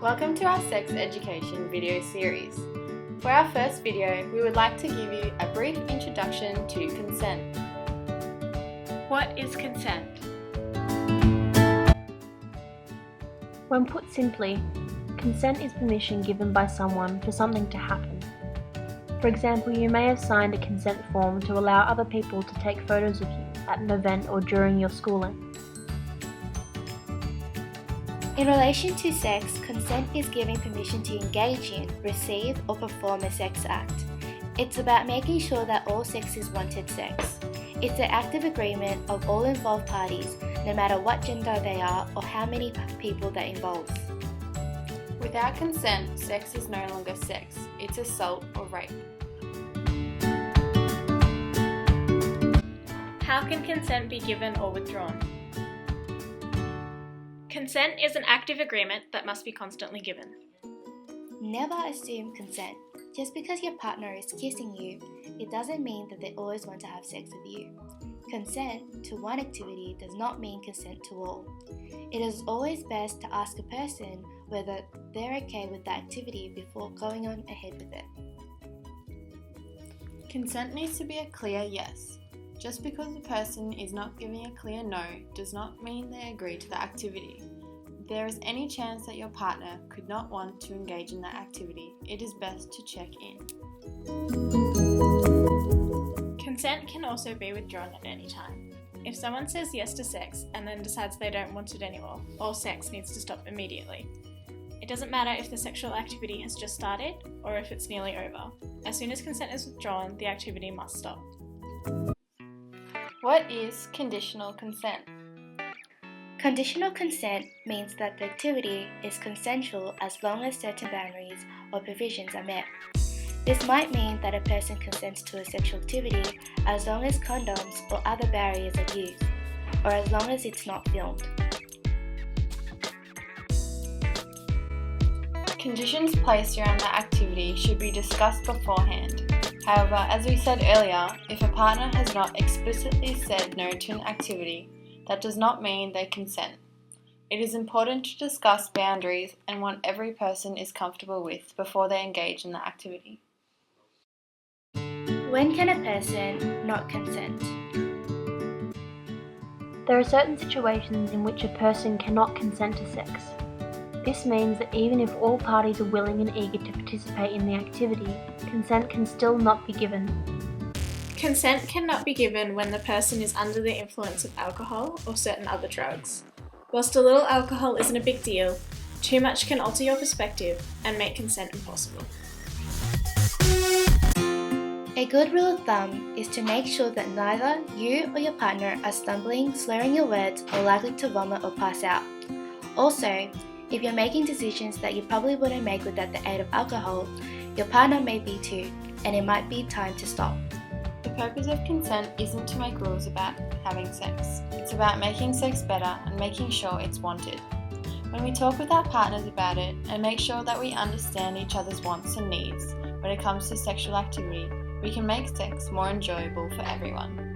Welcome to our sex education video series. For our first video, we would like to give you a brief introduction to consent. What is consent? When put simply, consent is permission given by someone for something to happen. For example, you may have signed a consent form to allow other people to take photos of you at an event or during your schooling. In relation to sex, consent is giving permission to engage in, receive, or perform a sex act. It's about making sure that all sex is wanted sex. It's the active agreement of all involved parties, no matter what gender they are or how many people that involves. Without consent, sex is no longer sex, it's assault or rape. How can consent be given or withdrawn? Consent is an active agreement that must be constantly given. Never assume consent. Just because your partner is kissing you, it doesn't mean that they always want to have sex with you. Consent to one activity does not mean consent to all. It is always best to ask a person whether they're okay with the activity before going on ahead with it. Consent needs to be a clear yes. Just because the person is not giving a clear no does not mean they agree to the activity. If there is any chance that your partner could not want to engage in that activity, it is best to check in. Consent can also be withdrawn at any time. If someone says yes to sex and then decides they don't want it anymore, all sex needs to stop immediately. It doesn't matter if the sexual activity has just started or if it's nearly over. As soon as consent is withdrawn, the activity must stop. What is conditional consent? Conditional consent means that the activity is consensual as long as certain boundaries or provisions are met. This might mean that a person consents to a sexual activity as long as condoms or other barriers are used, or as long as it's not filmed. Conditions placed around the activity should be discussed beforehand. However, as we said earlier, if a partner has not explicitly said no to an activity, that does not mean they consent. It is important to discuss boundaries and what every person is comfortable with before they engage in the activity. When can a person not consent? There are certain situations in which a person cannot consent to sex. This means that even if all parties are willing and eager to participate in the activity, consent can still not be given. Consent cannot be given when the person is under the influence of alcohol or certain other drugs. Whilst a little alcohol isn't a big deal, too much can alter your perspective and make consent impossible. A good rule of thumb is to make sure that neither you or your partner are stumbling, slurring your words, or likely to vomit or pass out. Also, if you're making decisions that you probably wouldn't make without the aid of alcohol, your partner may be too, and it might be time to stop. The purpose of consent isn't to make rules about having sex. It's about making sex better and making sure it's wanted. When we talk with our partners about it and make sure that we understand each other's wants and needs when it comes to sexual activity, we can make sex more enjoyable for everyone.